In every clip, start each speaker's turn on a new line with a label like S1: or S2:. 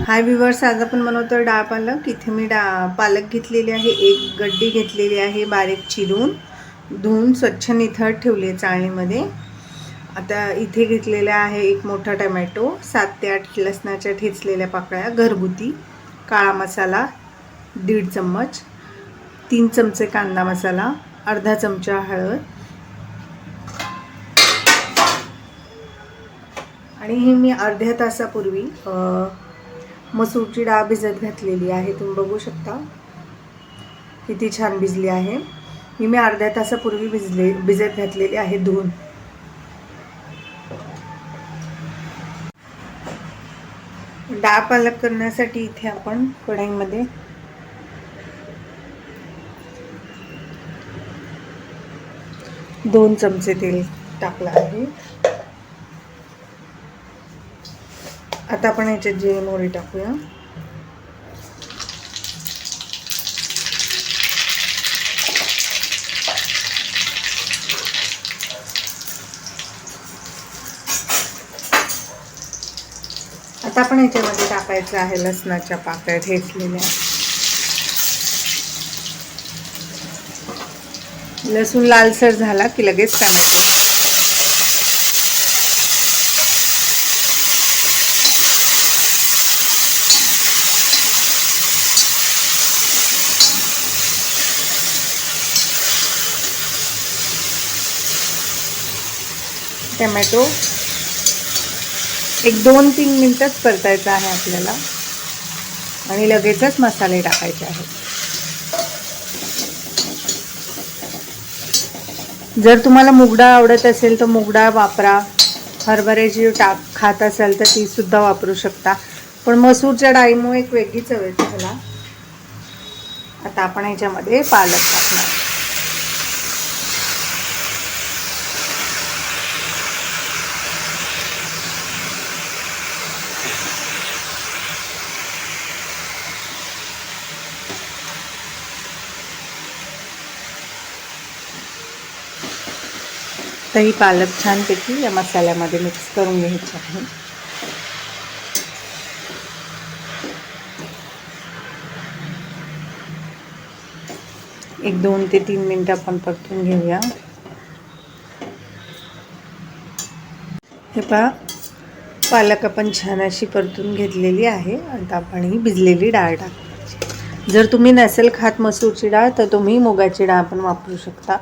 S1: हाय viewers, आज आपण बनवतो डाळ पालक. इथे मी पालक घेतलेली आहे, एक गड्डी घेतलेली आहे बारीक चिरून, धुवून स्वच्छ निथळ ठेवली आहे चाळणीमध्ये. आता इथे घेतलेला आहे एक मोठा टमॅटो, 7 ते 8 लसणाच्या ठेचलेल्या पाकळ्या, घरगुती काळा मसाला 1.5 चम्मच, 3 चमचे कांदा मसाला, अर्धा चमचा हळद आणि ही मी अर्ध्या तासापूर्वी मसूरची डाळ भिजत घातलेली आहे. तुम्ही बघू शकता किती छान भिजली आहे. मी अर्ध्या तासापूर्वी भिजत घातलेली आहे धुवून. डाळ पालक करण्यासाठी इथे आपण कढईमध्ये दोन चमचे तेल टाकलं आहे. आता आपण याच्यात जिरे मोहरी टाकूया. आता आपण याच्यामध्ये टाकायचं आहे लसणाच्या पाकळ्या ठेचलेल्या. लसूण लालसर झाला की लगेच टोमॅटो. टोमॅटो एक 2-3 मिनिटच परतायचा आहे आपल्याला आणि लगेचच मसाले टाकायचे आहेत. जर तुम्हाला मूग डाळ आवडत असेल तर मूग डाळ वापरा. हरभऱ्याची खात असाल तर ती सुद्धा वापरू शकता, पण मसूरच्या डाळीमुळे एक वेगळी चव येते त्याला. आता आपण याच्यामध्ये पालक टाकणार. तर ही पालक छानपैकी या मसाल्यामध्ये मिक्स करून घ्यायची आहे. एक 2 ते 3 मिनिटं आपण परतून घेऊया. हे पहा, पालक आपण छान अशी परतून घेतलेली आहे. आता आपण ही भिजलेली डाळ टाकायची. जर तुम्ही नसेल खात मसूरची डाळ तर तुम्ही मुगाची डाळ पण वापरू शकता.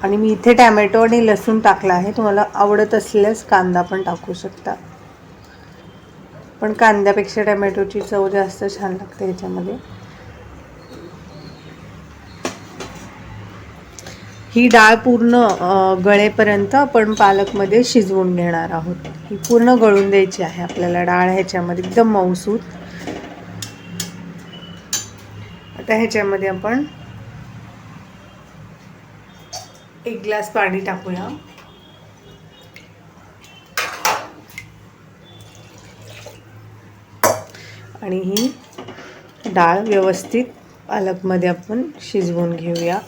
S1: आणि मी इथे टोमॅटो आणि लसूण टाकला आहे. तुम्हाला आवडत असल्यास कांदा पण टाकू शकता, पण कांद्यापेक्षा टोमॅटोची चव जास्त छान लागते ह्याच्यामध्ये. ही डाळ पूर्ण गळेपर्यंत आपण पालकमध्ये शिजवून घेणार आहोत. ही पूर्ण गळून द्यायची आहे आपल्याला डाळ ह्याच्यामध्ये, एकदम मऊसूत. आता ह्याच्यामध्ये आपण 1 ग्लास पाणी टाकूया. आणि ही डाळ व्यवस्थित पालकमध्ये आपण शिजवून घेऊया.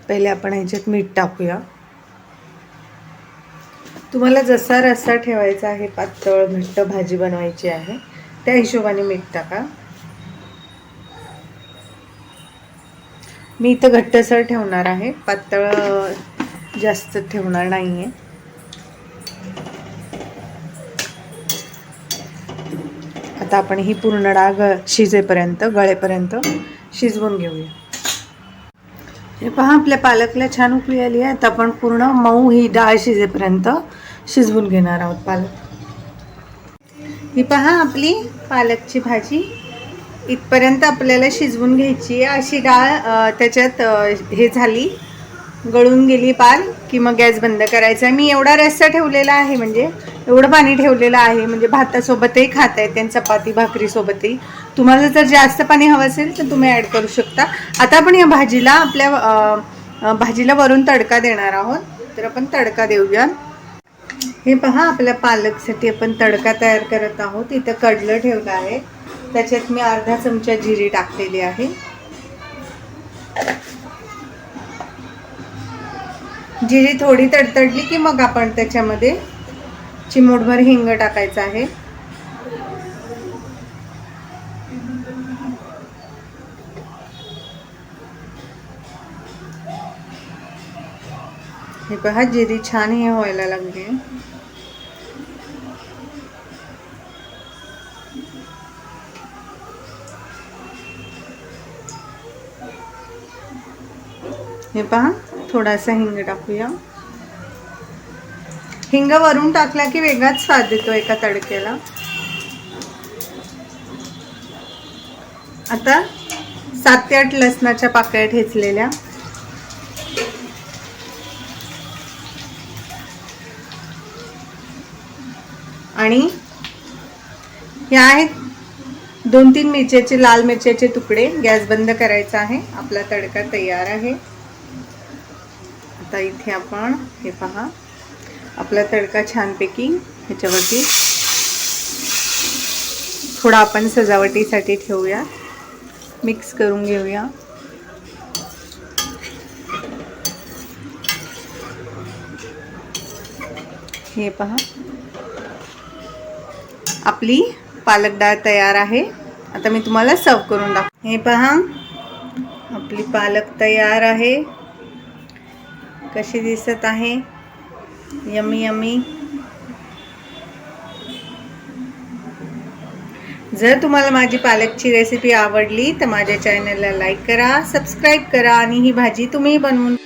S1: पहिले आपण ह्याच्यात मीठ टाकूया. तुम्हाला जसा रस्सा ठेवायचा आहे, पातळ घट्ट भाजी बनवायची आहे, त्या हिशोबाने मीठ टाका. मी इथं घट्टसर ठेवणार आहे, पातळ जास्त ठेवणार नाहीये. आता आपण ही पूर्ण डाळ शिजेपर्यंत, गळेपर्यंत शिजवून घेऊया. हे पहा, आपल्या पालकला छान उकळी आली आहे. आता आपण पूर्ण मऊ ही डाळ शिजेपर्यंत शिजवून घेणार आहोत पालक. ही पहा, आपली पालकची भाजी इथपर्यंत आपल्याला शिजवून घ्यायची आहे. अशी डाळ त्याच्यात हे झाली, गळून गेली पाल, की मग गॅस बंद करायचा. मी एवढा रस्सा ठेवलेला आहे, म्हणजे एवढं पाणी ठेवलेलं आहे, म्हणजे भातासोबतही खाता येते, चपाती भाकरीसोबतही. तुम्हाला जर जास्त पाणी हवं असेल तर तुम्ही ॲड करू शकता. आता आपण या भाजीला, आपल्या भाजीला वरून तडका देणार आहोत. तर आपण तडका देऊया. हे पहा, आपल्या पालकसाठी आपण तडका तयार करत आहोत. इथं कडलं ठेवलं आहे, त्याच्यात मी अर्धा चमचा जिरे टाकलेली आहे. जिरी थोडी तडतडली की मग आपण त्याच्यामध्ये चिमूटभर हिंग टाकायचं आहे. हे पहा जिरी छान हे व्हायला लागली. हे पहा थोडासा हिंग टाकूया. हिंग वरून टाकला की वेगळाच स्वाद देतो एका तडक्याला. आता 7 ते 8 लसणाच्या पाकळ्या ठेचलेल्या. आणि हे आहेत 2-3 मिरच्याचे, लाल मिरच्याचे तुकडे. गॅस बंद करायचा आहे. आपला तडका तयार आहे. आता इथे आपण हे पहा आपला तडका छानपैकी ह्याच्यावरती थोडा आपण सजावटीसाठी ठेवूया. मिक्स करून घेऊया. हे पहा आपली पालक डाळ तयार आहे. आता मी तुम्हाला सर्व करून दाखवते. हे पहा आपली पालक तयार आहे. कशी दिसत आहे, यम्मी यम्मी. जर तुम्हाला माझी पालकची रेसिपी आवडली तर माझ्या चॅनलला लाईक करा, सबस्क्राईब करा आणि ही भाजी तुम्ही बनवून